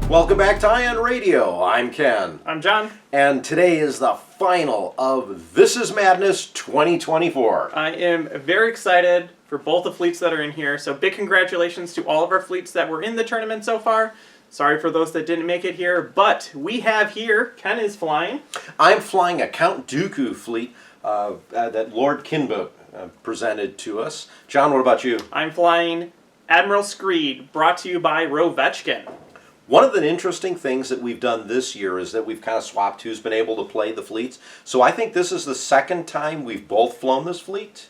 Welcome back to Ion Radio. I'm Ken. I'm John. And today is the final of This Is Madness 2024. I am very excited for both the fleets that are in here. So big congratulations to all of our fleets that were in the tournament so far. Sorry for those that didn't make it here, but we have here, Ken is flying. I'm flying a Count Dooku fleet that Lord Kinbote presented to us. John, what about you? I'm flying Admiral Screed, brought to you by Rovechkin. One of the interesting things that we've done this year is that we've kind of swapped who's been able to play the fleets. So I think this is the second time we've both flown this fleet.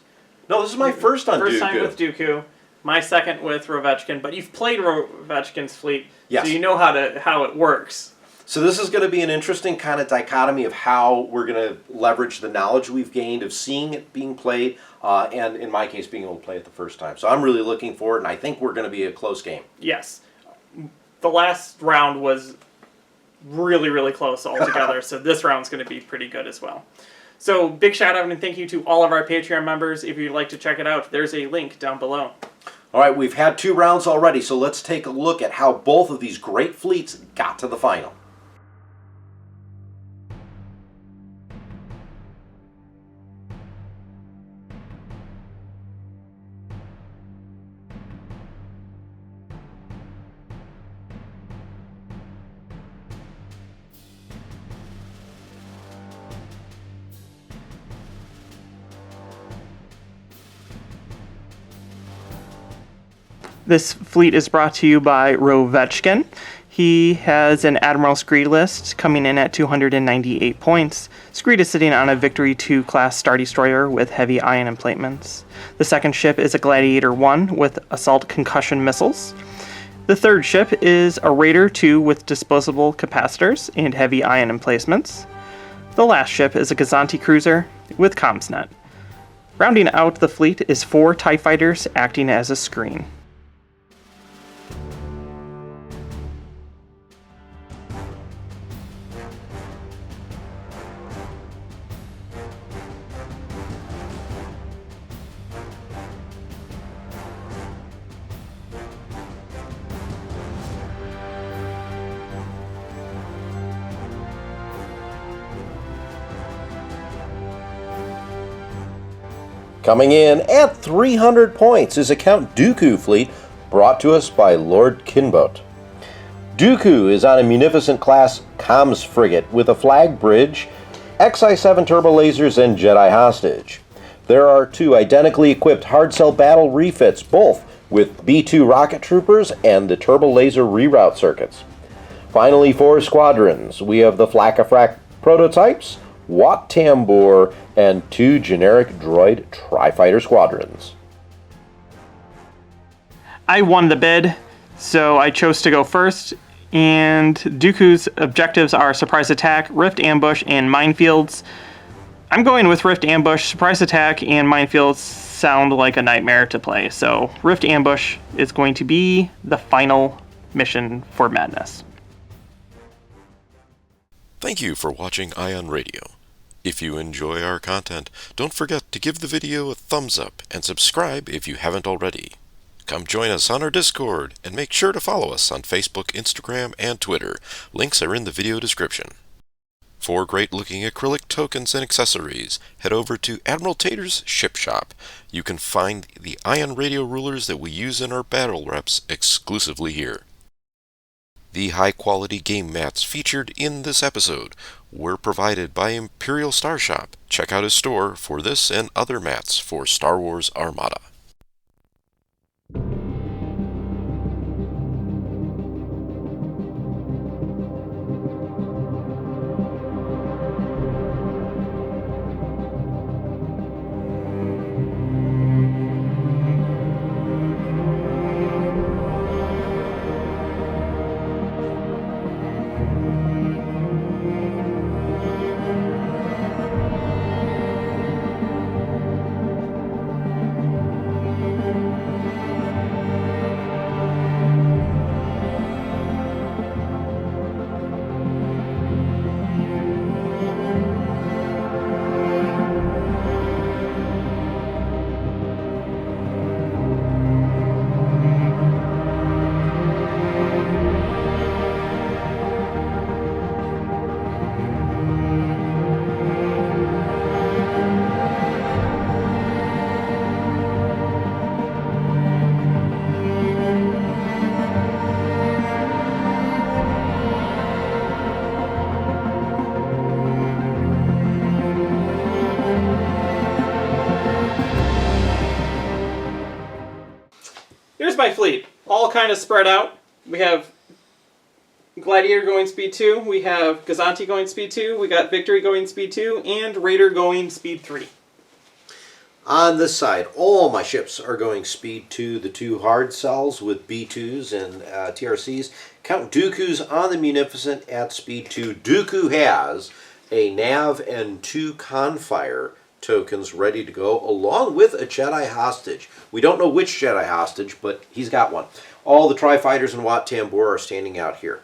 No, this is my first on Dooku. First time with Dooku, my second with Rovechkin, but you've played Rovechkin's fleet, yes. So you know how it works. So this is going to be an interesting kind of dichotomy of how we're going to leverage the knowledge we've gained of seeing it being played, and in my case, being able to play it the first time. So I'm really looking forward, and I think we're going to be a close game. Yes. The last round was really, really close altogether, so this round's going to be pretty good as well. So big shout out and thank you to all of our Patreon members. If you'd like to check it out, there's a link down below. All right, we've had 2 rounds already, so let's take a look at how both of these great fleets got to the final. This fleet is brought to you by Rovechkin. He has an Admiral Screed list coming in at 298 points. Screed is sitting on a Victory 2 class Star Destroyer with heavy ion emplacements. The second ship is a Gladiator 1 with assault concussion missiles. The third ship is a Raider 2 with disposable capacitors and heavy ion emplacements. The last ship is a Gazanti cruiser with CommsNet. Rounding out the fleet is 4 TIE fighters acting as a screen. Coming in at 300 points is a Count Dooku fleet brought to us by Lord Kinbote. Dooku is on a munificent class comms frigate with a flag bridge, XI-7 turbo lasers, and Jedi hostage. There are 2 identically equipped hard cell battle refits, both with B-2 rocket troopers and the turbo laser reroute circuits. Finally, 4 squadrons. We have the Flakafrak prototypes, Wat Tambor, and 2 generic droid tri-fighter squadrons. I won the bid, so I chose to go first, and Dooku's objectives are surprise attack, rift ambush, and minefields. I'm going with rift ambush. Surprise attack and minefields sound like a nightmare to play, so rift ambush is going to be the final mission for Madness. Thank you for watching Ion Radio. If you enjoy our content, don't forget to give the video a thumbs up and subscribe if you haven't already. Come join us on our Discord and make sure to follow us on Facebook, Instagram, and Twitter. Links are in the video description. For great-looking acrylic tokens and accessories, head over to Admiral Tater's Ship Shop. You can find the Ion Radio rulers that we use in our battle reps exclusively here. The high-quality game mats featured in this episode were provided by Imperial Star Shop. Check out his store for this and other mats for Star Wars Armada. my fleet. All kind of spread out. We have Gladiator going speed 2. We have Gazanti going speed 2. We got Victory going speed 2. And Raider going speed 3. On this side, all my ships are going speed 2. The 2 hard cells with B2s and TRCs. Count Dooku's on the Munificent at speed 2. Dooku has a nav and 2 Confire tokens ready to go, along with a Jedi hostage. We don't know which Jedi hostage, but he's got one. All the Tri-Fighters and Wat Tambor are standing out here.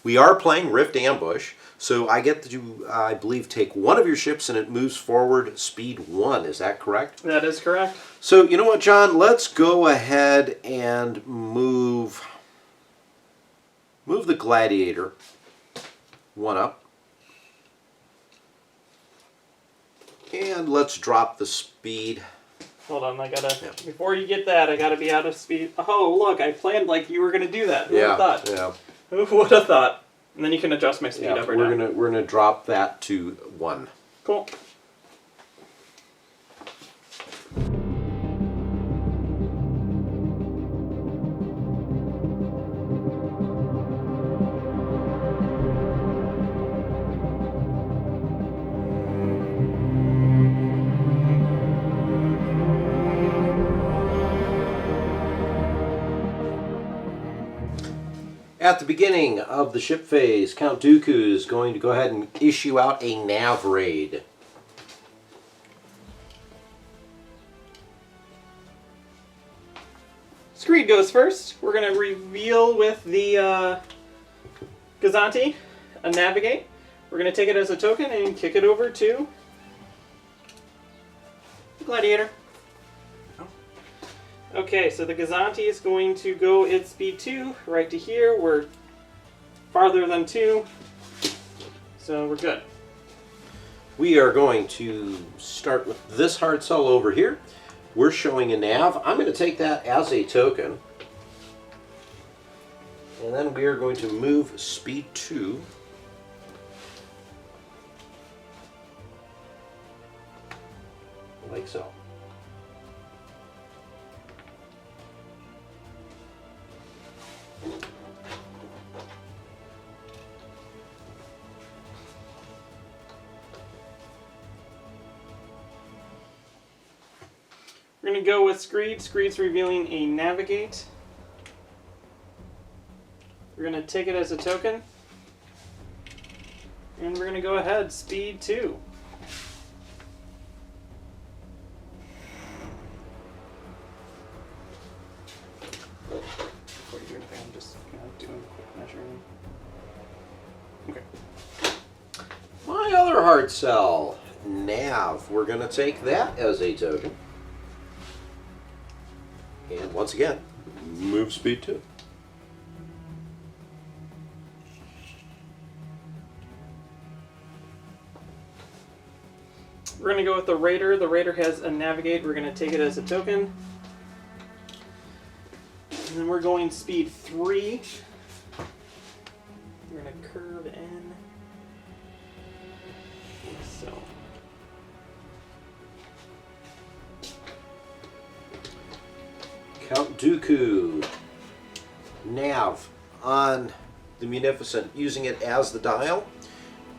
We are playing Rift Ambush, so I get to, I believe, take one of your ships and it moves forward speed 1. Is that correct? That is correct. So, you know what, John? Let's go ahead and move the Gladiator 1 up. And let's drop the speed. Hold on, before you get that, I gotta be out of speed. Oh, look, I planned like you were gonna do that. Who would have thought? Yeah. Who would have thought? And then you can adjust my speed up or down. We're gonna drop that to 1. Cool. At the beginning of the ship phase, Count Dooku is going to go ahead and issue out a nav raid. Screed goes first. We're going to reveal with the Gazanti a Navigate. We're going to take it as a token and kick it over to the Gladiator. Okay, so the Gazanti is going to go its speed 2 right to here. We're farther than 2, so we're good. We are going to start with this hard cell over here. We're showing a nav. I'm going to take that as a token. And then we are going to move speed 2. Like so. We're going to go with Screed. Screed's revealing a Navigate. We're going to take it as a token. And we're going to go ahead, speed 2. Before you do anything, I'm just kind of doing a quick measuring. Okay. My other hard cell, nav. We're going to take that as a token. And once again, move speed 2. We're going to go with the Raider. The Raider has a Navigate. We're going to take it as a token. And then we're going speed 3. We're going to curve in. Like so. Count Dooku, nav on the Munificent, using it as the dial.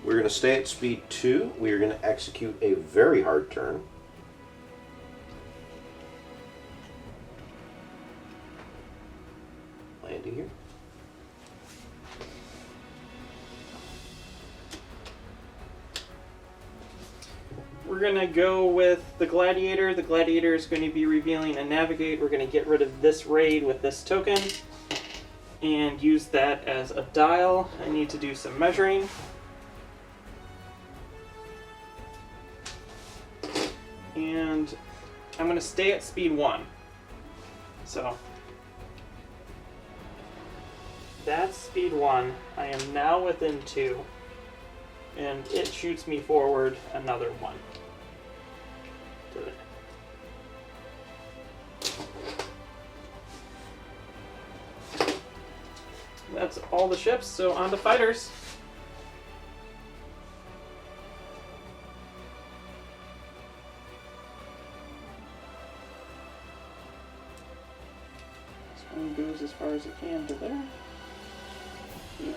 We're going to stay at speed 2. We are going to execute a very hard turn. Landing here. We're going to go with the Gladiator. The Gladiator is going to be revealing a Navigate. We're going to get rid of this raid with this token and use that as a dial. I need to do some measuring. And I'm going to stay at speed 1. So that's speed 1. I am now within 2. And it shoots me forward another 1. To there. That's all the ships, so on to fighters. and goes as far as it can to there. Here.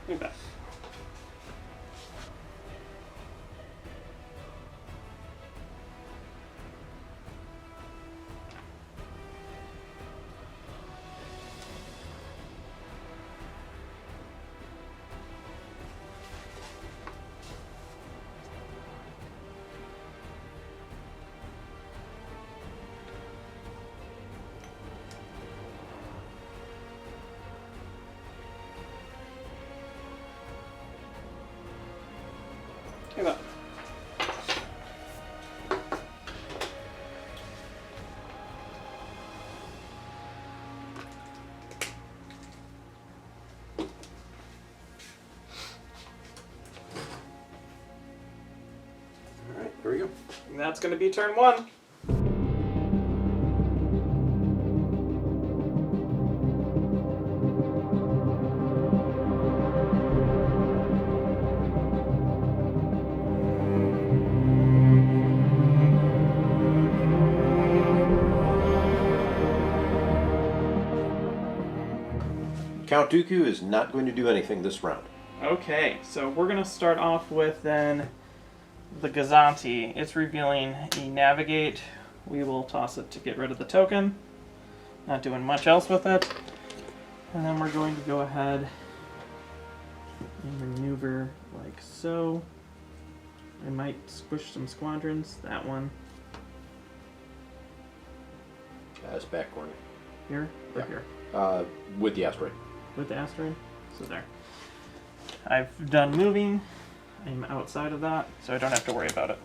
You bet. You bet. All right, here we go. And that's going to be turn 1. Count Dooku is not going to do anything this round. Okay, so we're going to start off with then the Gazanti. It's revealing a navigate. We will toss it to get rid of the token. Not doing much else with it. And then we're going to go ahead and maneuver like so. I might squish some squadrons. That one. That's back corner. Here? Or Yeah. here? With the asteroid. With the asteroid. So there. I've done moving. I'm outside of that, so I don't have to worry about it.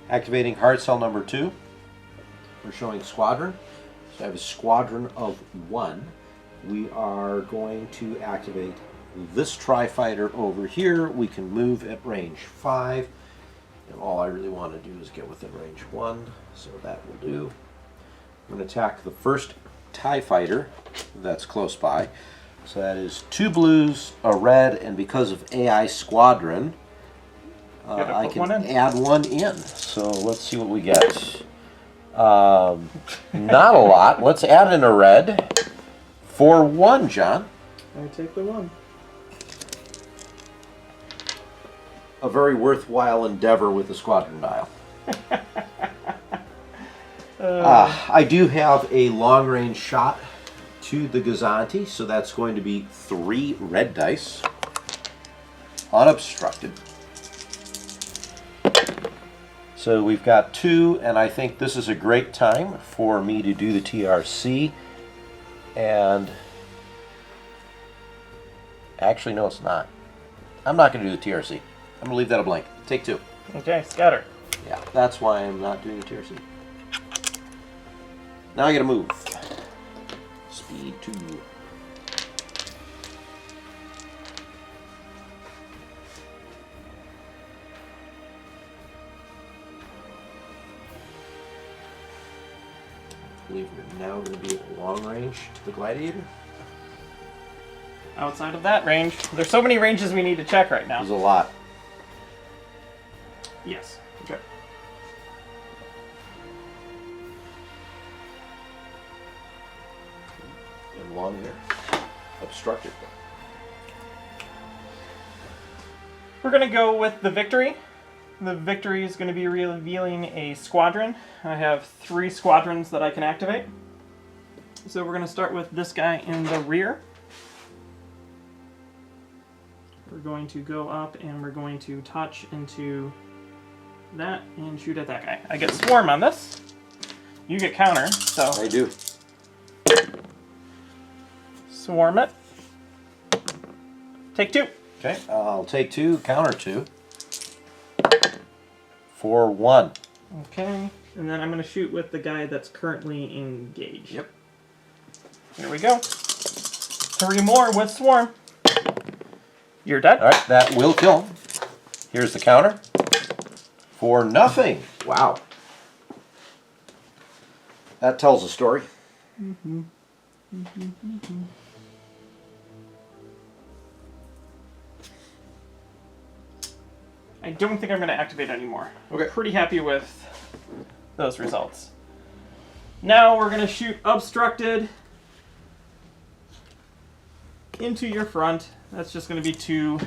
Activating hard cell number 2. We're showing squadron. So I have a squadron of 1. We are going to activate this tri-fighter over here. We can move at range 5. And all I really want to do is get within range 1. So that will do. I'm going to attack the first TIE fighter that's close by. So that is 2 blues, a red, and because of AI Squadron, I can add 1 in. So let's see what we get. Not a lot. Let's add in a red for 1, John. I take the 1. A very worthwhile endeavor with the squadron dial. I do have a long-range shot to the Gazanti, so that's going to be 3 red dice, unobstructed. So we've got 2, and I think this is a great time for me to do the TRC. And actually, no, it's not. I'm not going to do the TRC. I'm going to leave that a blank. Take 2. Okay, scatter. Yeah, that's why I'm not doing the TRC. Now I gotta move. Speed 2. I believe we're now going to be at long range to the Gladiator. Outside of that range, there's so many ranges we need to check right now. There's a lot. Yes. Okay. And long there. Obstructed. We're going to go with the Victory. The Victory is going to be revealing a squadron. I have 3 squadrons that I can activate. So we're going to start with this guy in the rear. We're going to go up and we're going to touch into that and shoot at that guy. I get swarm on this. You get counter, so I do. swarm it. Take 2. Okay, I'll take 2, counter 2. For 1. Okay, and then I'm going to shoot with the guy that's currently engaged. Yep. Here we go. 3 more with swarm. You're dead. Alright, that will kill him. Here's the counter. For nothing. Wow. That tells a story. I don't think I'm going to activate anymore. Okay. Pretty happy with those results. Now we're going to shoot obstructed into your front. That's just going to be two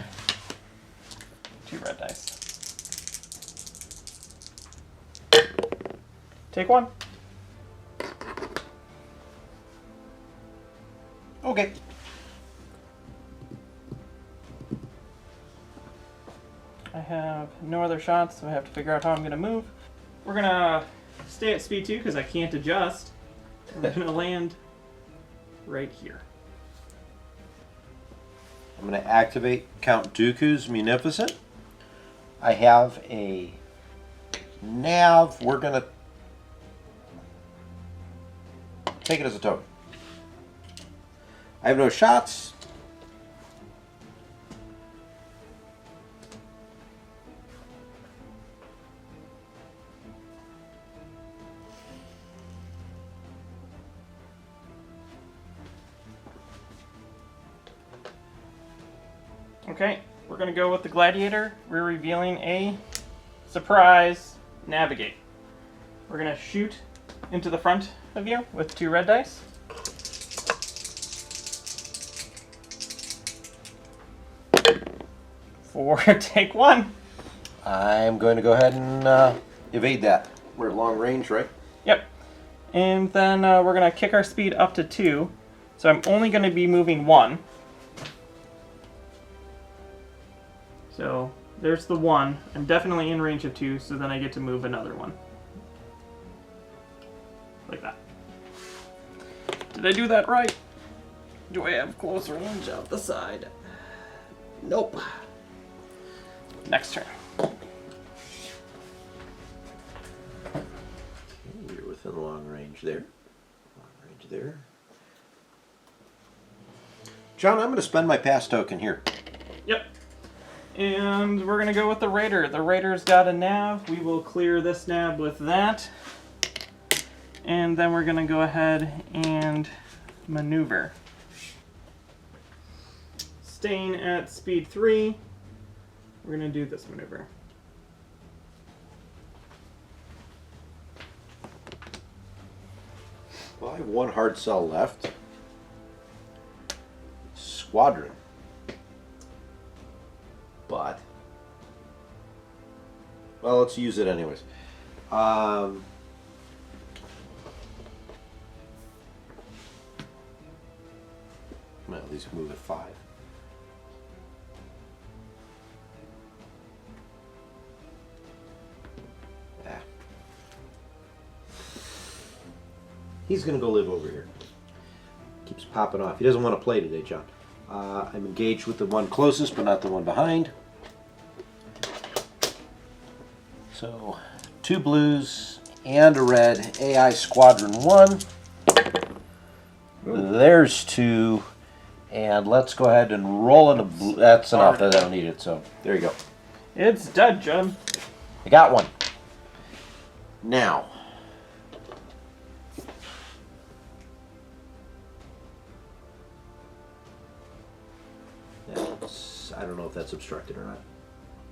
red dice. Take one. Okay. I have no other shots, so I have to figure out how I'm going to move. We're going to stay at speed 2 because I can't adjust. And we're going to land right here. I'm going to activate Count Dooku's Munificent. I have a nav. We're going to take it as a token. I have no shots. Okay, we're going to go with the Gladiator. We're revealing a surprise navigate. We're going to shoot into the front of you with 2 red dice. 4, take 1. I'm going to go ahead and evade that. We're at long range, right? Yep. And then we're going to kick our speed up to 2. So I'm only going to be moving 1. So there's the 1. I'm definitely in range of 2, so then I get to move another 1. Like that. Did I do that right? Do I have close range out the side? Nope. Next turn. You're within long range there. Long range there. John, I'm going to spend my pass token here. Yep. And we're going to go with the Raider. The Raider's got a nav. We will clear this nav with that. And then we're going to go ahead and maneuver. Staying at speed 3, we're going to do this maneuver. Well, I have 1 hard cell left. Squadron. But, well, let's use it anyways. Well, these move at 5. Ah. He's going to go live over here. Keeps popping off. He doesn't want to play today, John. I'm engaged with the one closest, but not the one behind. So, 2 blues and a red. AI Squadron 1. Ooh. There's 2. And let's go ahead and roll in a blue. That's enough. I don't need it, so there you go. It's dead, John. I got 1. Now. I don't know if that's obstructed or not.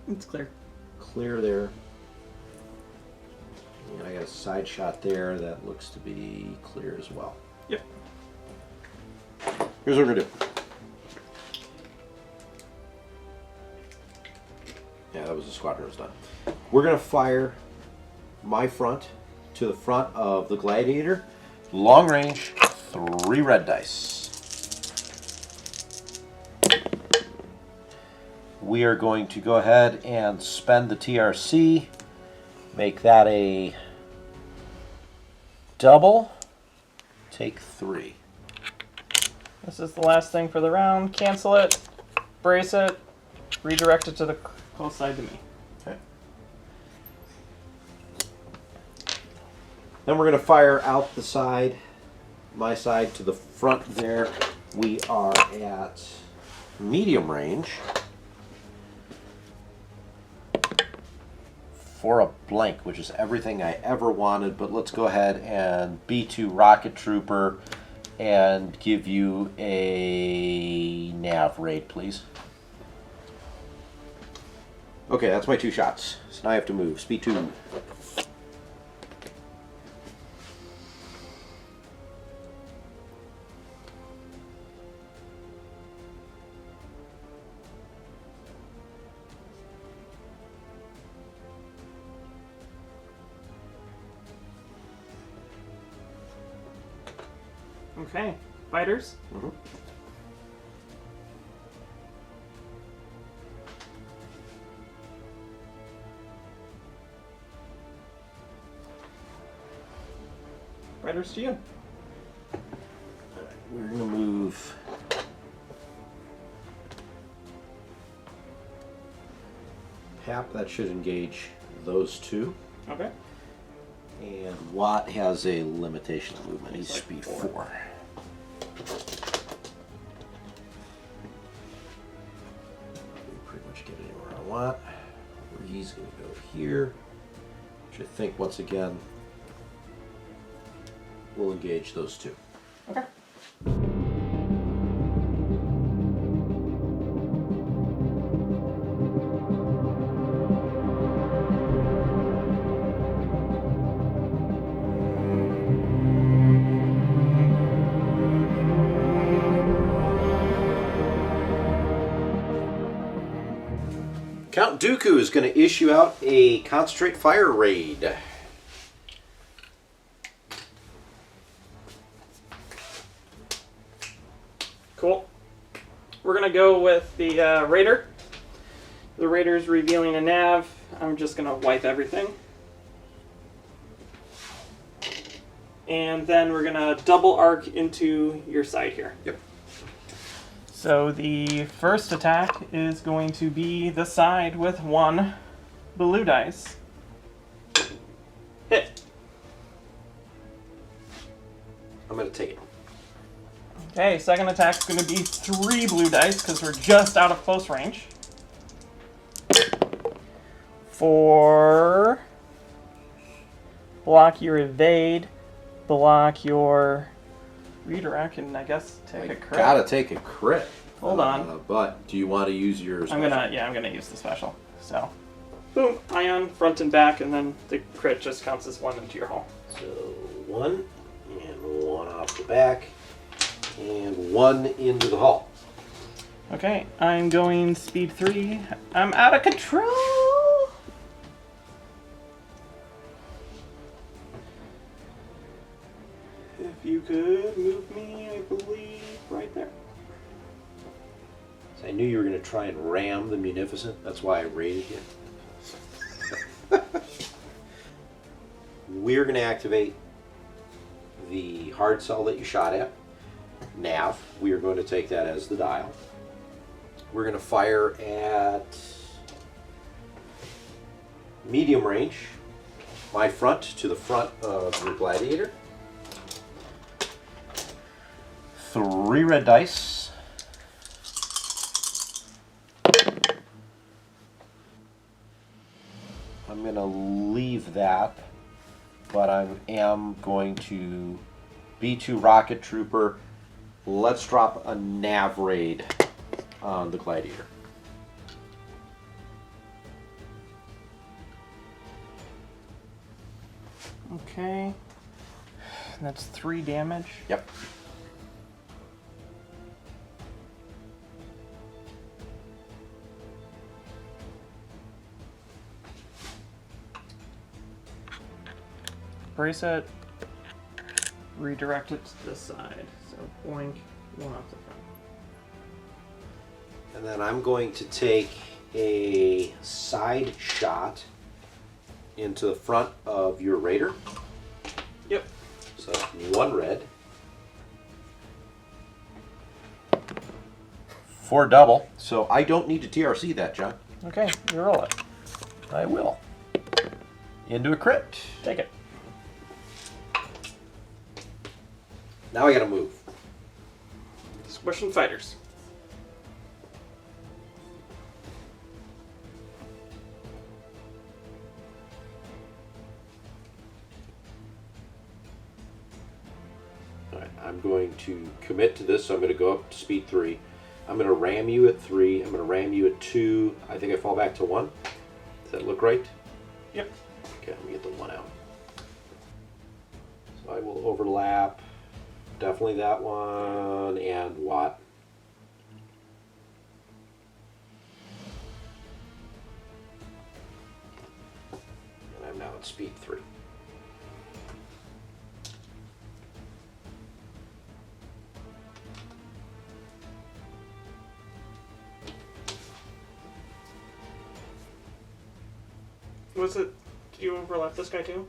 It's clear. Clear there. And I got a side shot there that looks to be clear as well. Yep. Here's what we're going to do. Yeah, that was the squadron was done. We're going to fire my front to the front of the Gladiator. Long range, 3 red dice. We are going to go ahead and spend the TRC, make that a double, take 3. This is the last thing for the round. Cancel it, brace it, redirect it to the close side to me. Okay. Then we're going to fire out the side, my side to the front there. We are at medium range. for a blank, which is everything I ever wanted, but let's go ahead and B2 Rocket Trooper and give you a nav raid, please. Okay, that's my 2 shots. So now I have to move. Speed 2. Okay, fighters. Mm-hmm. Fighters to you. Alright, we're going to move Hap. That should engage those 2. Okay. And Watt has a limitation of movement. He's Like speed 4. 4. Pretty much get anywhere I want. Where he's going to go here. Which I think, once again, will engage those 2. Okay. Count Dooku is going to issue out a concentrate fire raid. Cool. We're gonna go with the Raider. The Raider's revealing a nav. I'm just gonna wipe everything. And then we're gonna double arc into your side here. Yep. So the first attack is going to be the side with 1 blue dice. Hit. I'm going to take it. Okay, second attack's going to be 3 blue dice because we're just out of close range. 4. Block your evade. Block your redirect, and I guess take a crit. Gotta take a crit. Hold on. But do you want to use your special? I'm gonna use the special. So, boom, ion front and back, and then the crit just counts as 1 into your hull. So 1 and 1 off the back, and 1 into the hull. Okay, I'm going speed 3. I'm out of control. If you could move me, I believe, right there. So I knew you were going to try and ram the Munificent. That's why I raided you. We're going to activate the hard cell that you shot at. Nav. We are going to take that as the dial. We're going to fire at medium range. My front to the front of your Gladiator. 3 red dice. I'm going to leave that, but I am going to B2 Rocket Trooper. Let's drop a nav raid on the Gladiator. Okay. That's 3 damage. Yep. Brace it. Redirect it to this side. So boink, 1 off the front. And then I'm going to take a side shot into the front of your Raider. Yep. So 1 red. 4 double. So I don't need to TRC that, John. Okay, you roll it. I will. Into a crit. Take it. Now I gotta move. Squishing fighters. I'm going to commit to this, so I'm going to go up to speed 3. I'm going to ram you at 3. I'm going to ram you at 2. I think I fall back to 1. Does that look right? Yep. Okay, let me get the 1 out. So I will overlap. Definitely that one, and Watt. And I'm now at speed 3. Was it? Did you overlap this guy too?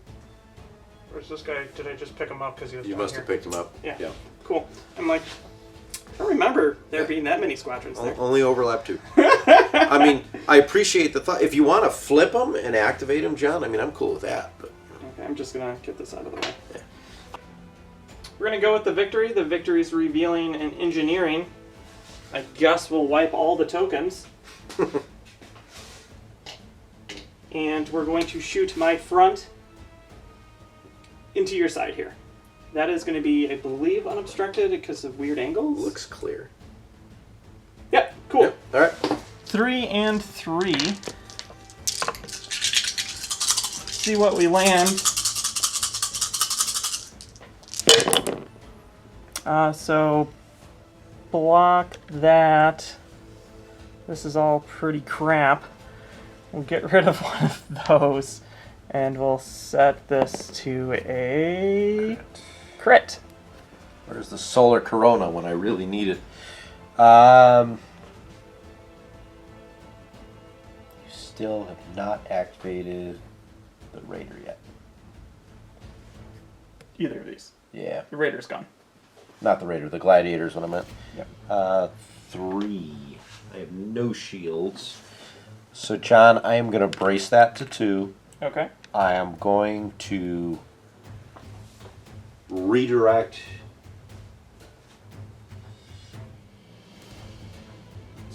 Or is this guy? Did I just pick him up because he was? You down must here? have picked him up. Yeah. Yeah. Cool. I'm like, I don't remember there being that many squadrons there. Only overlap 2. I mean, I appreciate the thought. If you want to flip them and activate them, John, I mean, I'm cool with that. But Okay, I'm just gonna get this out of the way. Yeah. We're gonna go with the victory. The victory's revealing and engineering. I guess we'll wipe all the tokens. And we're going to shoot my front into your side here. That is going to be, I believe, unobstructed because of weird angles. looks clear. Yep, cool. Yep. All right. 3 and 3. See what we land. So block that. This is all pretty crap. We'll get rid of one of those, and we'll set this to a crit. Where's the solar corona when I really need it? You still have not activated the Raider yet. Either of these. Yeah. The Raider's gone. Not the Raider, the Gladiator's what I meant. Yep. 3. I have no shields. So, John, I am going to brace that to 2. Okay. I am going to redirect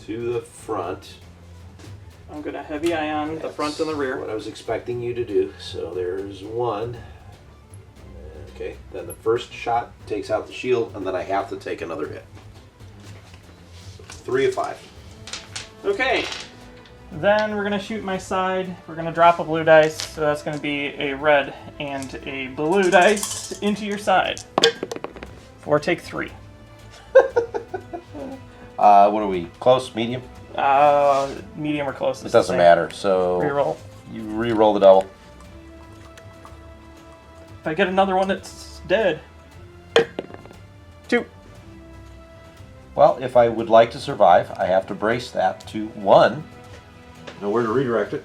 to the front. I'm going to heavy ion the front and the rear. What I was expecting you to do. So there's 1. Okay, then the first shot takes out the shield, and then I have to take another hit. 3 of 5. Okay. Then we're going to shoot my side. We're going to drop a blue dice. So that's going to be a red and a blue dice into your side. For take 3. What are we? Close? Medium? Medium or close. It doesn't matter. So Reroll. you re-roll the double. If I get another one that's dead. 2. Well, if I would like to survive, I have to brace that to 1. Know where to redirect it.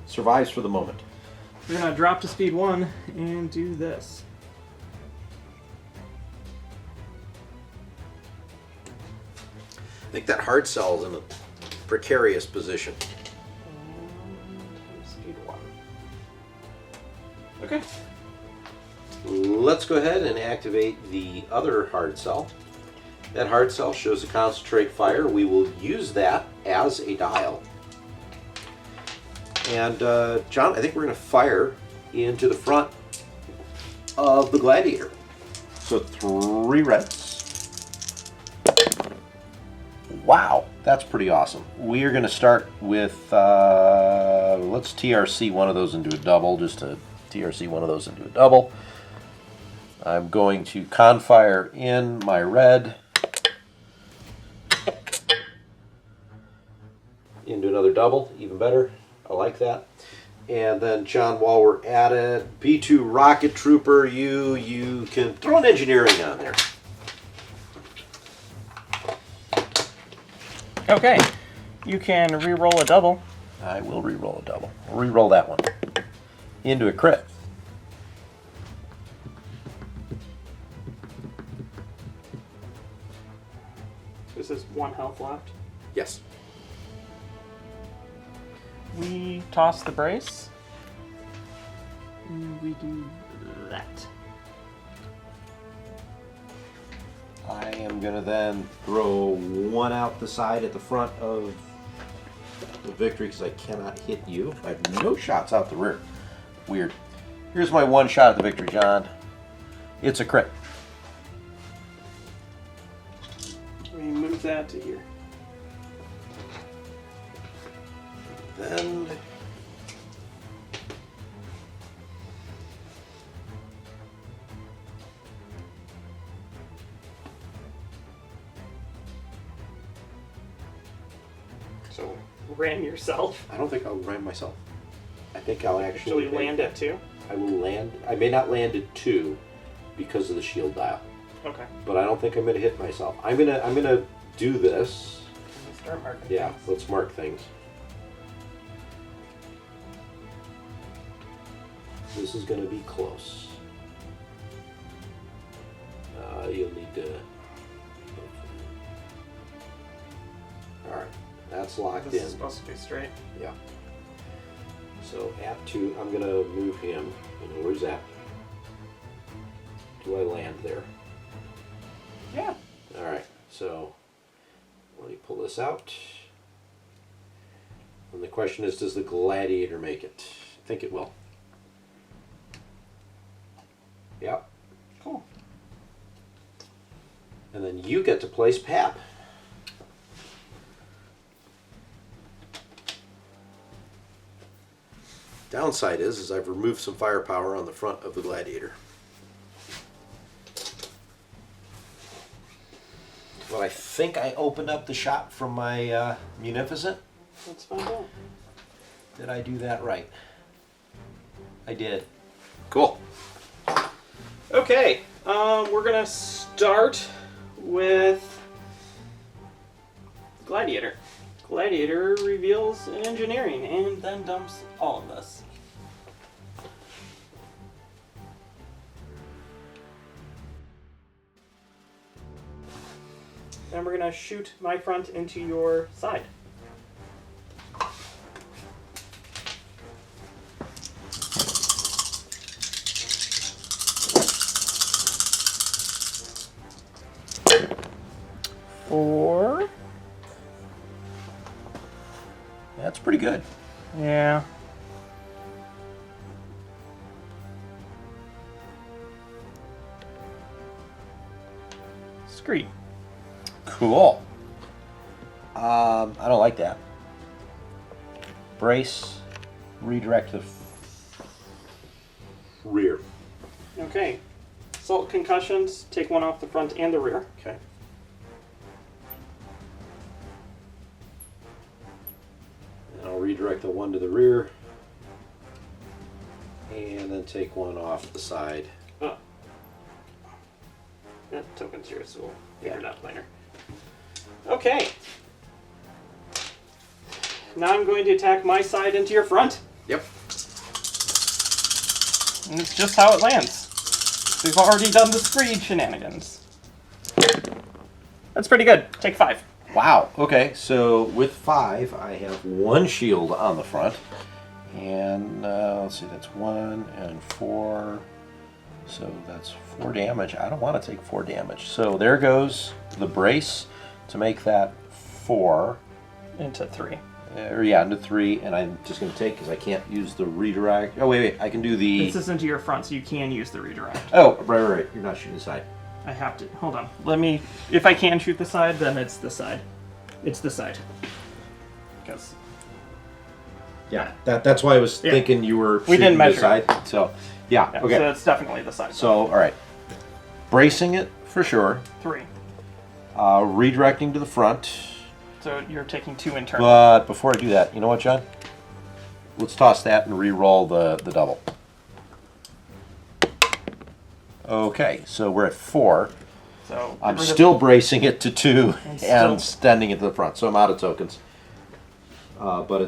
Survives for the moment. We're going to drop to speed 1 and do this. I think that hard cell is in a precarious position. Speed 1. Okay. Let's go ahead and activate the other hard cell. That hard cell shows a concentrate fire. We will use that as a dial. And John, I think we're going to fire into the front of the Gladiator. So 3 reds. Wow, that's pretty awesome. We are going to start with, let's TRC one of those into a double, just to TRC one of those into a double. I'm going to confire in my red into another double, even better. I like that. And then, John, while we're at it, B2 Rocket Trooper, you can throw an engineering on there. Okay. You can re-roll a double. I will re-roll a double. I'll re-roll that one into a crit. This is 1 health left. Yes. We toss the brace. And we do that. I am going to then throw 1 out the side at the front of the victory because I cannot hit you. I have no shots out the rear. Weird. Here's my 1 shot at the victory, John. It's a crit. We move that to here. Then So ram yourself. I don't think I'll ram myself. I think I'll Actually land at 2. I will land. I may not land at 2 because of the shield dial, Okay. but I don't think I'm gonna hit myself. I'm gonna do this. Start marking. Yeah, things. let's mark things. This is gonna be close. You'll need to. All right, that's locked This in. is supposed to be straight. Yeah. So at 2, I'm gonna move him. Where's that? Do I land there? Yeah. All right. So let me pull this out. And the question is, does the gladiator make it? I think it will. Yep. Cool. And then you get to place Pap. Downside is I've removed some firepower on the front of the gladiator. Well, I think I opened up the shot from my Munificent. Let's find out. Did I do that right? I did. Cool. Okay. We're gonna start with Gladiator. Gladiator reveals an engineering and then dumps all of this. And we're gonna shoot my front into your side. Four. That's pretty good. Yeah. Screed. Cool. I don't like that. Brace. Redirect to the rear. Okay. Assault concussions. Take one off the front and the rear. Okay. And I'll redirect the one to the rear. And then take one off the side. Oh. That token's yours, so we'll figure it out later. Okay. Now I'm going to attack my side into your front. Yep. And it's just how it lands. We've already done the Screed shenanigans. That's pretty good. Take 5. Wow. Okay, so with 5, I have 1 shield on the front. And let's see, that's 1 and 4. So that's 4 damage. I don't want to take 4 damage. So there goes the brace to make that 4. Into 3. Or yeah, into 3. And I'm just going to take because I can't use the redirect. Oh, wait. I can do the. This is into your front, so you can use the redirect. Oh, right. You're not shooting the side. I have to. Hold on. Let me. If I can shoot the side, then it's the side. It's the side. Because. Yeah, that's why I was thinking you were We didn't shooting measure the side. So, yeah, okay. So it's definitely the side. So, all right. Bracing it for sure. 3. Redirecting to the front. So you're taking 2 in turn. But before I do that, you know what, John? Let's toss that and re-roll the double. Okay, so we're at 4. So I'm still bracing it to 2 And and still- extending it to the front, so I'm out of tokens. But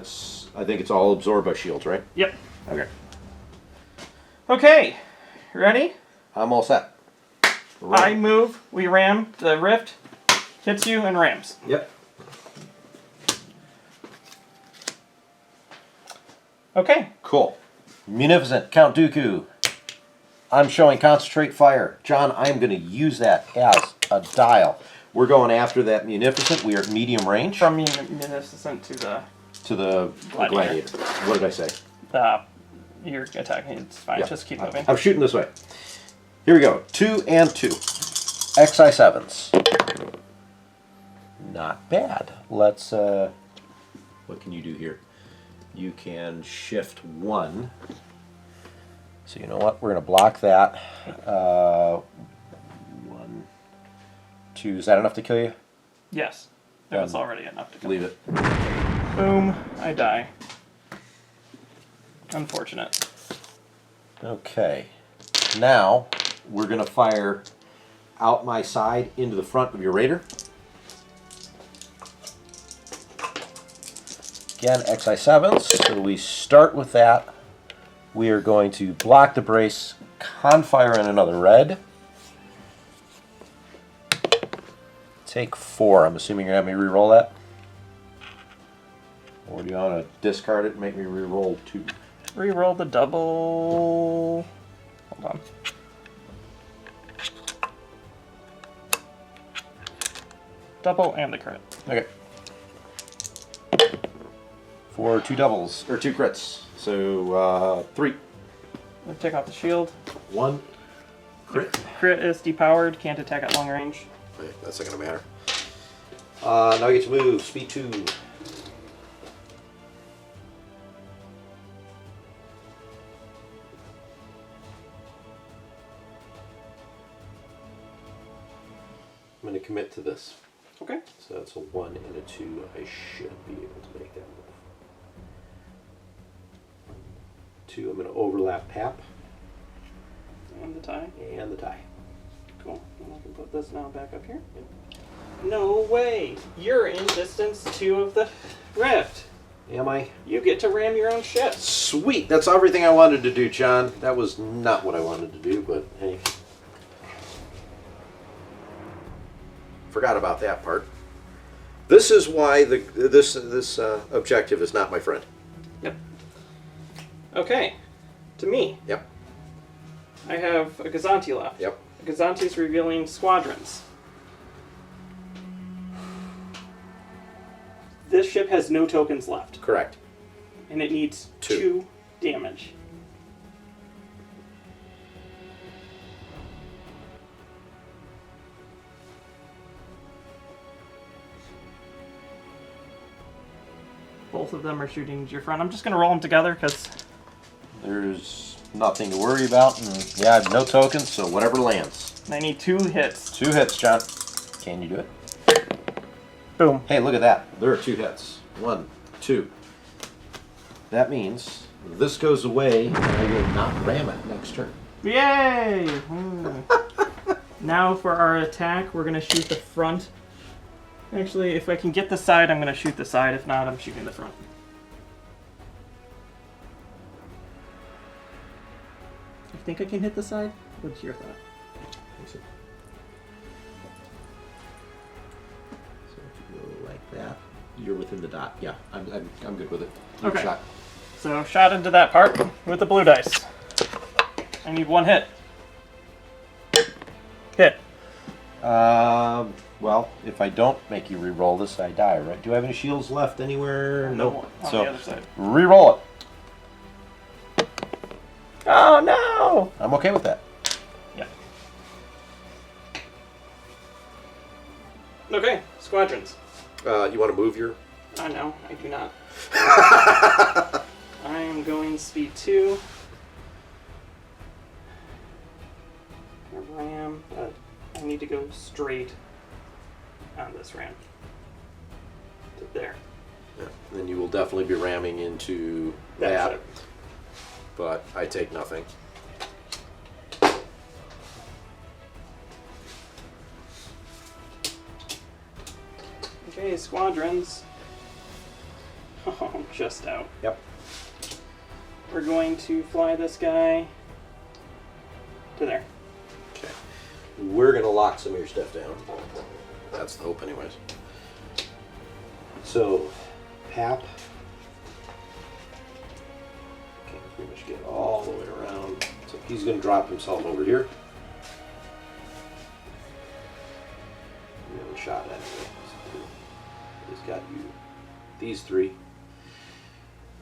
I think it's all absorbed by shields, right? Yep. Okay. Okay. Ready? I'm all set. I move. We ram. The rift hits you and rams. Yep. Okay. Cool. Munificent, Count Dooku. I'm showing concentrate fire. John, I'm going to use that as a dial. We're going after that Munificent. We are at medium range. From Munificent to the. To the gladiator. What did I say? You're attacking. It's fine. Yeah. Just keep moving. I'm shooting this way. Here we go. 2 and 2. XI7s. Not bad. Let's, what can you do here? You can shift 1. So you know what? We're going to block that. 1, 2. Is that enough to kill you? Yes. That was already enough to kill. Leave it. Boom. I die. Unfortunate. Okay. Now, we're going to fire out my side into the front of your Raider. Again, XI7s. So we start with that. We are going to block the brace, confire in another red. Take 4. I'm assuming you're going to have me re-roll that? Or do you want to discard it and make me re-roll 2? Reroll the double. Hold on. Double and the crit. Okay. For 2 doubles, or 2 crits. So, 3. Let's take off the shield. 1. Crit. Crit is depowered, can't attack at long range. Okay, that's not going to matter. Now you get to move. Speed 2. I'm going to commit to this. Okay. So that's a 1 and a 2. I should be able to make that move. 2, I'm going to overlap Pap. And the tie. And the tie. Cool. And I can put this now back up here. No way! You're in distance 2 of the rift. Am I? You get to ram your own ship. Sweet! That's everything I wanted to do, John. That was not what I wanted to do, but hey. Forgot about that part. This is why this objective is not my friend. Yep. Okay. To me. Yep. I have a Gazanti left. Yep. Gazanti's revealing squadrons. This ship has no tokens left. Correct. And it needs 2. 2 damage. Both of them are shooting to your front. I'm just going to roll them together because There's nothing to worry about, and yeah, I have no tokens, so whatever lands. I need 2 hits. 2 hits, John. Can you do it? Boom. Hey, look at that. There are 2 hits. 1, 2. That means this goes away, and I will not ram it next turn. Yay! Now for our attack, we're going to shoot the front. Actually, if I can get the side, I'm going to shoot the side. If not, I'm shooting the front. I think I can hit the side? What's your thought? So if you go like that, you're within the dot. Yeah, I'm good with it. Okay. Shot. So, shot into that part with the blue dice. I need 1 hit. Hit. Well, if I don't make you re-roll this, I die, right? Do I have any shields left anywhere? No. On the other side. Re-roll it. Oh, no! I'm okay with that. Yeah. Okay, squadrons. You want to move your... No, I do not. I am going speed 2. Ram, but I need to go straight on this ram. To there. Yeah. Then you will definitely be ramming into That's that. it. But I take nothing. Okay, squadrons. Oh, just out. Yep. We're going to fly this guy to there. Okay. We're going to lock some of your stuff down. That's the hope anyways. So, Pap. Can't pretty much get all the way around. So he's going to drop himself over here. You haven't shot at anyway. He's got you. These 3.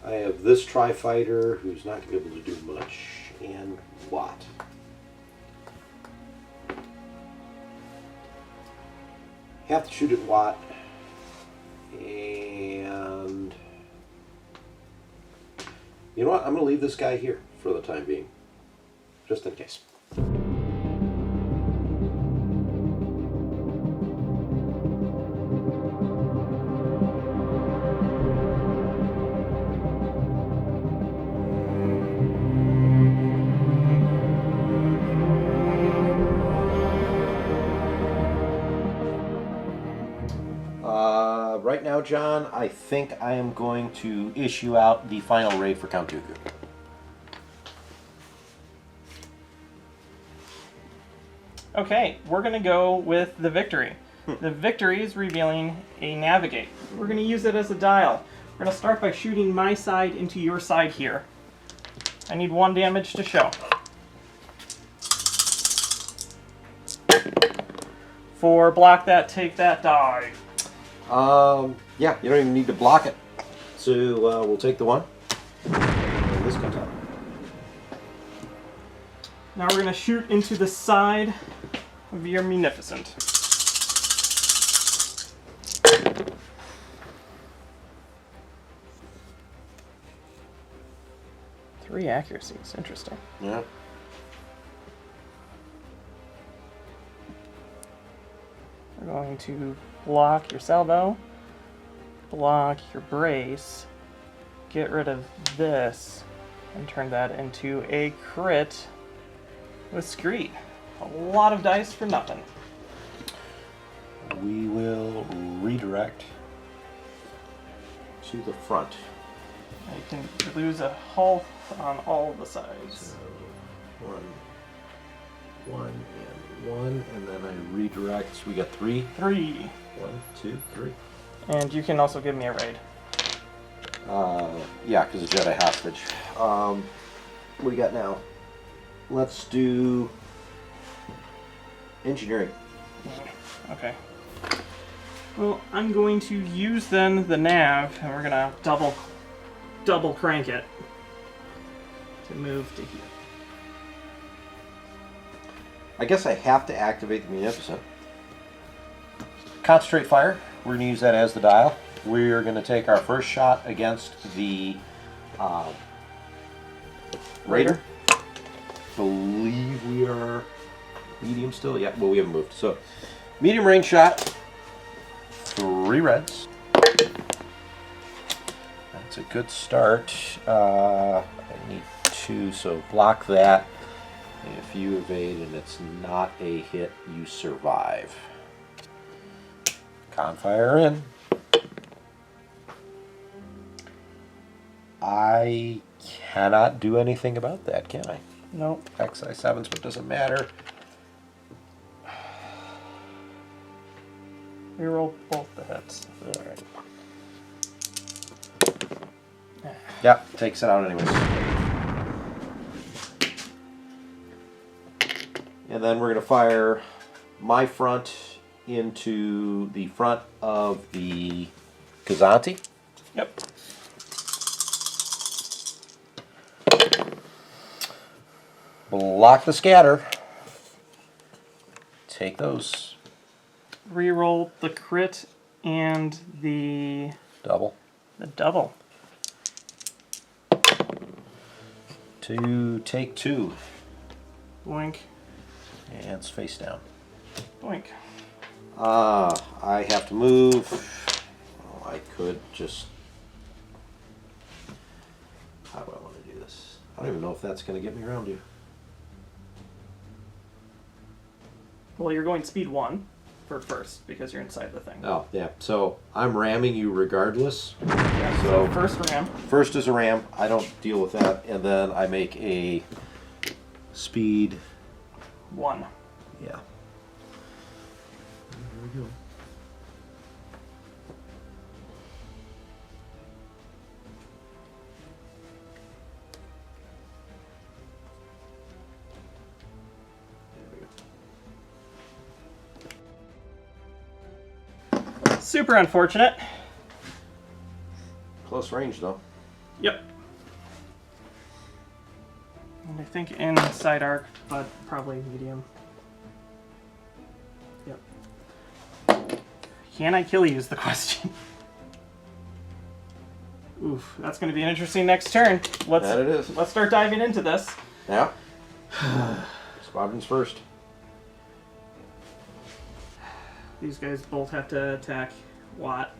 I have this Tri-Fighter who's not going to be able to do much, and Watt. have to shoot at Watt. And you know what? I'm going to leave this guy here for the time being, just in case. Right now, John, I think I am going to issue out the final raid for Count Dooku. Okay, we're going to go with the victory. The victory is revealing a navigate. We're going to use it as a dial. We're going to start by shooting my side into your side here. I need 1 damage to show. For block that, take that, die. Yeah, you don't even need to block it. So we'll take the 1. And this comes out. Now we're going to shoot into the side of your munificent. Three accuracies, interesting. Yeah. We're going to block your salvo, block your brace, get rid of this, and turn that into a crit with Screed. A lot of dice for nothing. We will redirect to the front. You can lose a hull on all the sides. So 1, and then I redirect. So we got 3. 3. 1, 2, 3. And you can also give me a raid. Yeah, because it's Jedi hostage. What do you got now? Let's do engineering. Okay. Well, I'm going to use then the nav, and we're gonna double crank it to move to here. I guess I have to activate the Munificent. Concentrate fire. We're going to use that as the dial. We're going to take our first shot against the Raider. Believe we are medium still. Yeah, well, we haven't moved. So, medium range shot. 3 reds. That's a good start. I need 2, so block that. If you evade and it's not a hit, you survive. Confire in. I cannot do anything about that, can I? Nope. XI7s, but it doesn't matter. Reroll both the hits. Alright. Yeah, takes it out anyways. And then we're going to fire my front into the front of the Kazanti. Yep. Block the scatter. Take those. Reroll the crit and the Double. double. To take 2. Boink. And it's face down. Boink. I have to move. Oh, I could just... How do I want to do this? I don't even know if that's going to get me around you. Well, you're going speed 1 for first because you're inside the thing. Oh, yeah. So I'm ramming you regardless. Yeah, so first ram. First is a ram. I don't deal with that. And then I make a speed... 1. Yeah. There we go. Super unfortunate. Close range, though. Yep. And I think inside arc, but probably medium. Yep. Can I kill you is the question. Oof, that's going to be an interesting next turn. That it is. Let's start diving into this. Yeah. Squadrons first. These guys both have to attack Watt.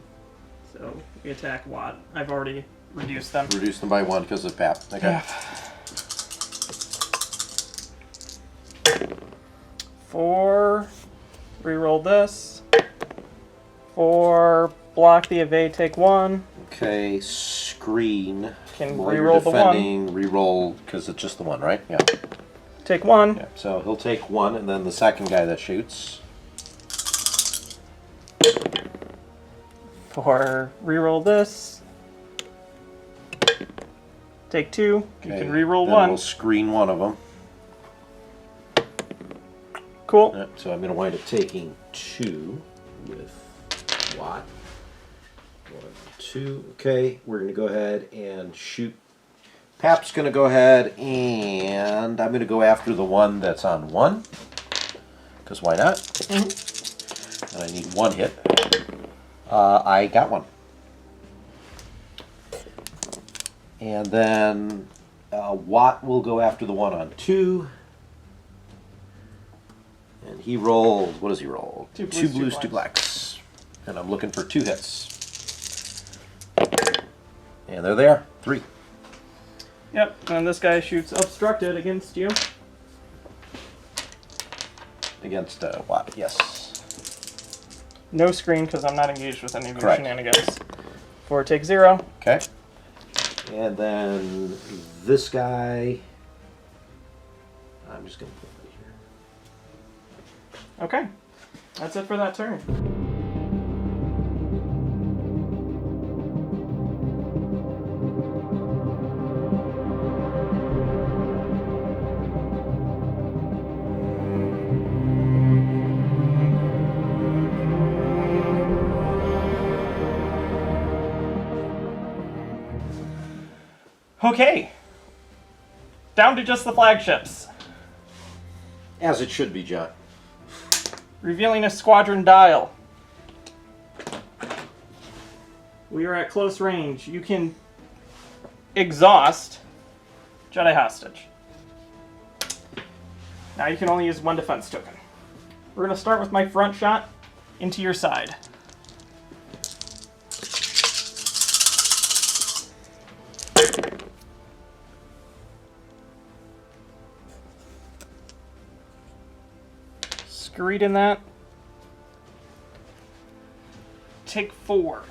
So we attack Watt. I've already reduced them. Reduce them by 1 because of PAP. Okay. Yeah. 4. Reroll this. 4. Block the evade. Take 1. Okay. Screen. Can While you're reroll the 1. defending, reroll because it's just the 1, right? Yeah. Take 1. Yeah. So he'll take 1, and then the second guy that shoots. 4. Reroll this. Take 2. You can reroll then 1. We'll screen one of them. Cool. Yeah, so I'm going to wind up taking 2 with Watt. 1, 2. Okay, we're going to go ahead and shoot. Pap's going to go ahead and I'm going to go after the one that's on 1. Because why not? And I need 1 hit. I got 1. And then Watt will go after the one on 2. And he rolled, what does he roll? 2 blues, 2 blacks. And I'm looking for 2 hits. And they're there. 3. Yep, and this guy shoots obstructed against you. Against Watt, yes. No screen because I'm not engaged with any of your Correct. shenanigans. 4 take 0. Okay. And then this guy, I'm just going to put it here. Okay, that's it for that turn. Okay, down to just the flagships. As it should be, John. Revealing a squadron dial. We are at close range. You can exhaust Jedi hostage. Now you can only use 1 defense token. We're going to start with my front shot into your side. Screed in that. Take 4.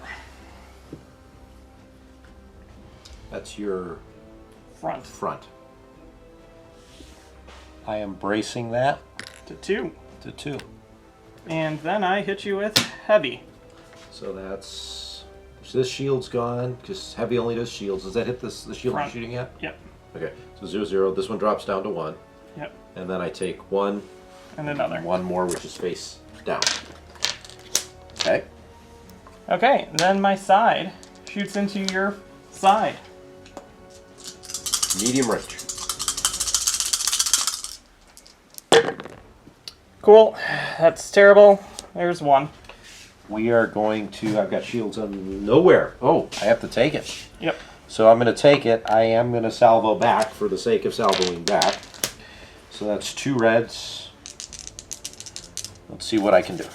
That's your Front. I am bracing that To 2. to 2. And then I hit you with heavy. So that's, so this shield's gone, because heavy only does shields. Does that hit the shield Front. you're shooting at? Yep. Okay, so 0, 0. This one drops down to 1. Yep. And then I take 1, And another. and 1 more, which is face down. Okay. Okay, then my side shoots into your side. Medium range. Cool. That's terrible. There's 1. We are going to, I've got shields on nowhere. Oh, I have to take it. Yep. So I'm going to take it. I am going to salvo back for the sake of salvoing back. So that's 2 reds. Let's see what I can do.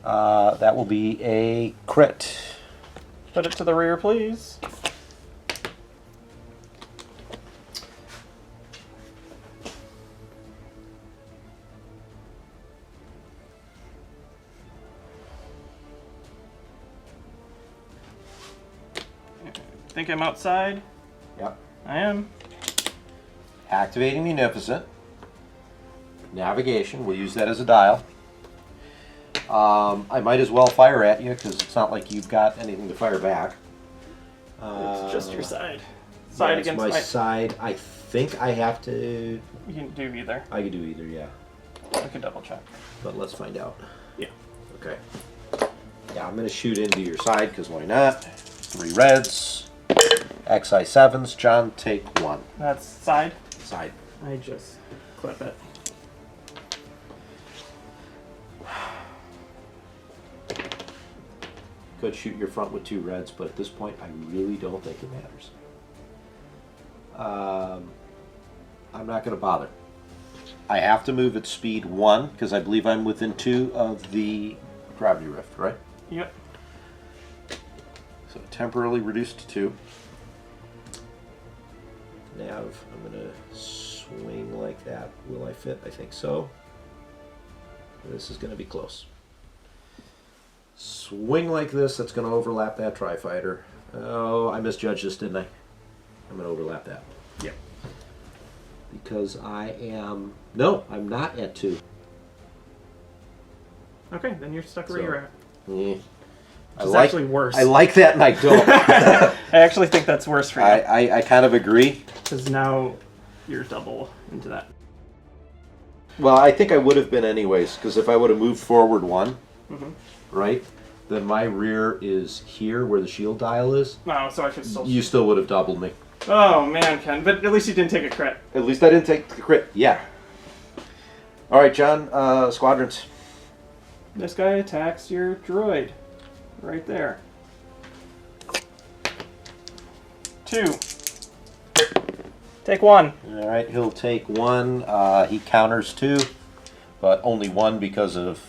That will be a crit. Put it to the rear, please. Think I'm outside? Yep. I am. Activating Munificent. Navigation, we'll use that as a dial. I might as well fire at you because it's not like you've got anything to fire back. It's just your side. Side It's against my my... side. I think I have to. You can do either. I could do either, yeah. I can double check. But let's find out. Yeah. Okay. Yeah, I'm going to shoot into your side because why not? 3 reds. XI 7s. John, take 1. That's side. Side. I just clip it. could shoot your front with 2 reds, but at this point, I really don't think it matters. I'm not going to bother. I have to move at speed 1 because I believe I'm within 2 of the gravity rift, right? Yep. So temporarily reduced to 2. Nav, I'm going to swing like that. Will I fit? I think so. This is going to be close. Swing like this, that's going to overlap that Tri-Fighter. Oh, I misjudged this, didn't I? I'm going to overlap that. Yep. Because I am... No, I'm not at 2. Okay, then you're stuck where you're at. Yeah. It's actually worse. I like that and I don't. I actually think that's worse for you. I kind of agree. Because now you're double into that. Well, I think I would have been anyways, because if I would have moved forward 1, right, then my rear is here where the shield dial is. Oh, so I should still... You still would have doubled me. Oh, man, Ken. But at least you didn't take a crit. At least I didn't take the crit. Yeah. All right, John, squadrons. This guy attacks your droid. Right there. 2. Take 1. All right, he'll take 1. He counters 2, but only 1 because of...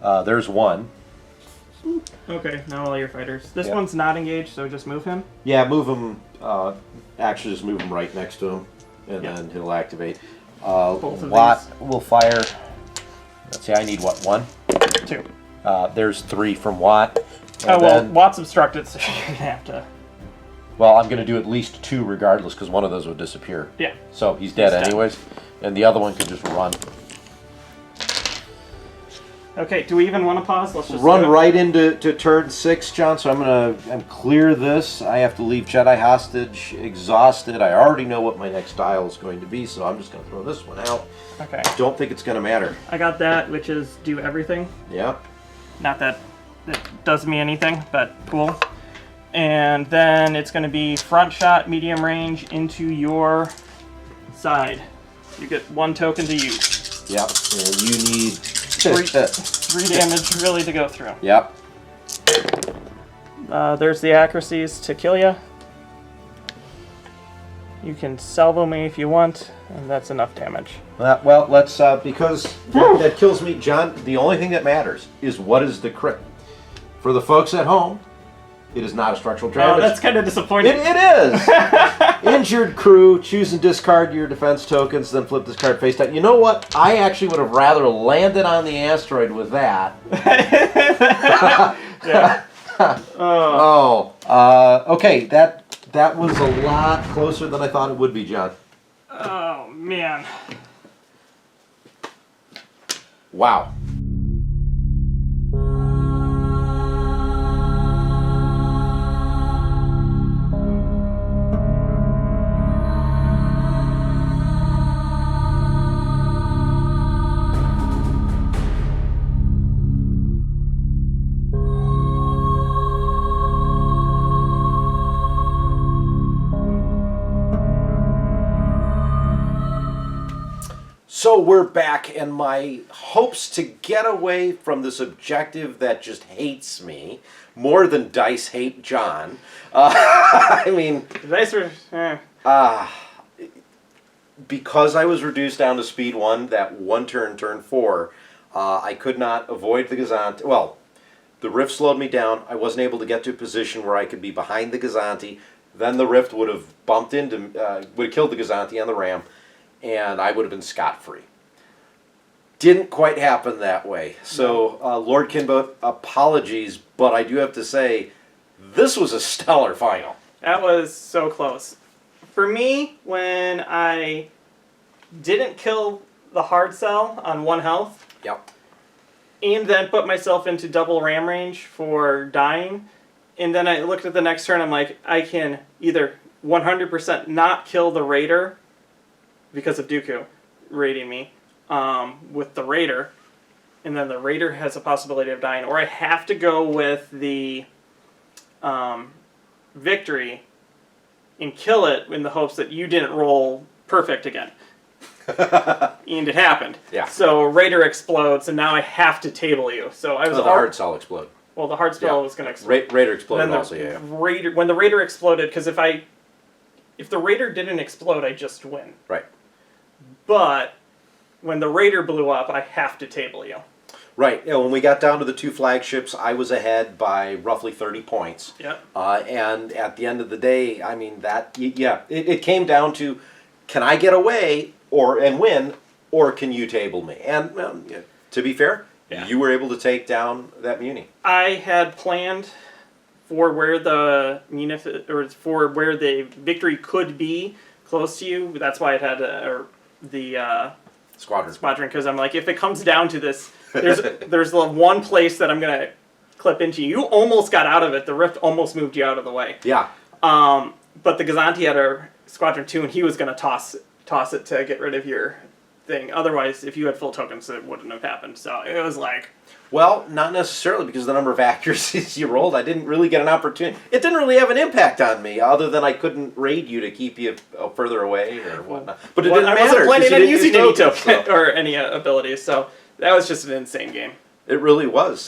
there's 1. Okay, now all your fighters. This one's not engaged, so just move him. Yeah, move him. Actually, just move him right next to him, and then he'll activate. Watt will fire. Let's see, I need what, 1? 2. There's 3 from Watt. Oh, well, Watt's obstructed, so you're going to have to... Well, I'm going to do at least 2 regardless, because one of those would disappear. Yeah. So he's dead anyways, and the other one could just run. Okay, do we even want to pause? Let's just run right into turn 6, John. So I'm clear this. I have to leave Jedi hostage, exhausted. I already know what my next dial is going to be, so I'm just going to throw this one out. Okay. Don't think it's going to matter. I got that, which is do everything. Yeah. Not that it does me anything, but cool. And then it's going to be front shot, medium range into your side. You get 1 token to use. Yep. And you need 3 damage really to go through. Yep. There's the accuracies to kill you. You can salvo me if you want, and that's enough damage. Well, let's, because that kills me, John, the only thing that matters is what is the crit. For the folks at home, it is not a structural damage. Oh, that's kind of disappointing. It is! Injured crew, choose and discard your defense tokens, then flip this card face down. You know what? I actually would have rather landed on the asteroid with that. Okay, that was a lot closer than I thought it would be, John. Oh, man. Wow. So we're back, and my hopes to get away from this objective that just hates me more than dice hate John. I mean, Dice were... because I was reduced down to speed 1, that one turn 4, I could not avoid the Gazanti. Well, the rift slowed me down. I wasn't able to get to a position where I could be behind the Gazanti. Then the rift would have bumped into, would have killed the Gazanti on the ram, and I would have been scot-free. Didn't quite happen that way. So, Lord Kinbote, apologies, but I do have to say, this was a stellar final. That was so close. For me, when I didn't kill the hard cell on 1 health, Yep. and then put myself into double ram range for dying, and then I looked at the next turn, I'm like, I can either 100% not kill the Raider because of Dooku raiding me with the Raider, and then the Raider has a possibility of dying, or I have to go with the victory and kill it in the hopes that you didn't roll perfect again. And it happened. Yeah. So Raider explodes, and now I have to table you. So I was the hard cell explode. Well, the hard spell was going to explode. Raider exploded And then also, yeah. When the Raider exploded, because if the Raider didn't explode, I just win. Right. But when the Raider blew up, I have to table you. Right. When we got down to the 2 flagships, I was ahead by roughly 30 points. Yep. And at the end of the day, I mean, it came down to, can I get away and win, or can you table me? And to be fair, you were able to take down that Muni. I had planned for where the victory could be close to you. That's why it had the squadron, because I'm like, if it comes down to this, there's the one place that I'm gonna clip into you. You almost got out of it. The rift almost moved you out of the way. Yeah. But the Gazanti had a squadron 2, and he was gonna toss it to get rid of your thing. Otherwise, if you had full tokens, it wouldn't have happened. So it was like, well, not necessarily, because of the number of accuracies you rolled. I didn't really get an opportunity. It didn't really have an impact on me, other than I couldn't raid you to keep you further away or whatnot. But it didn't matter. I wasn't planning on using any tokens, token or any abilities, so that was just an insane game. It really was.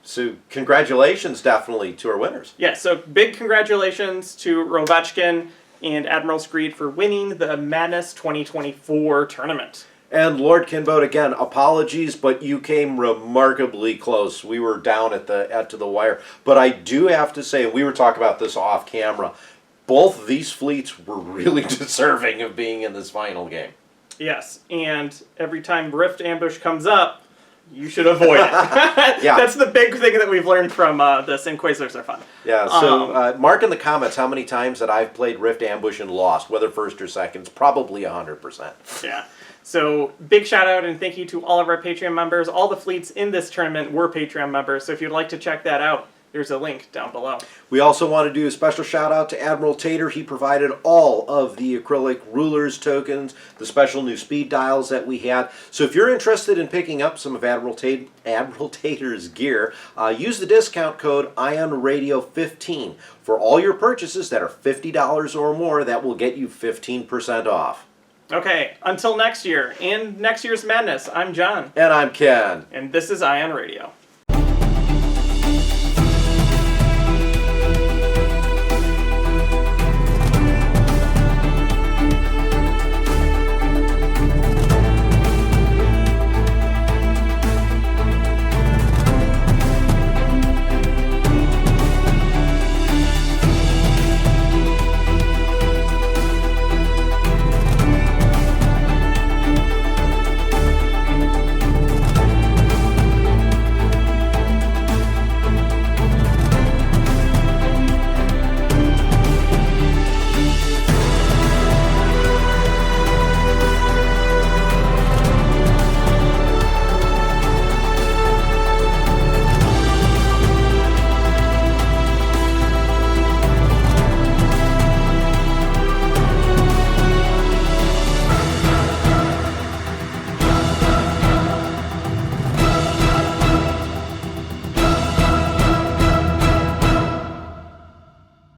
So congratulations, definitely, to our winners. Yeah, so big congratulations to Rovechkin and Admiral Screed for winning the Madness 2024 tournament. And Lord Kinbote, again, apologies, but you came remarkably close. We were down at the wire. But I do have to say, and we were talking about this off camera, both these fleets were really deserving of being in this final game. Yes, and every time Rift Ambush comes up, you should avoid it. Yeah. That's the big thing that we've learned from this, and Quasars are fun. Yeah, so mark in the comments how many times that I've played Rift Ambush and lost, whether first or second. It's probably 100%. Yeah. So big shout out and thank you to all of our Patreon members. All the fleets in this tournament were Patreon members, so if you'd like to check that out, there's a link down below. We also want to do a special shout out to Admiral Tater. He provided all of the acrylic rulers tokens, the special new speed dials that we had. So if you're interested in picking up some of Admiral Tater's gear, use the discount code IONRadio15 for all your purchases that are $50 or more. That will get you 15% off. Okay, until next year, and next year's Madness, I'm John. And I'm Ken. And this is Ion Radio.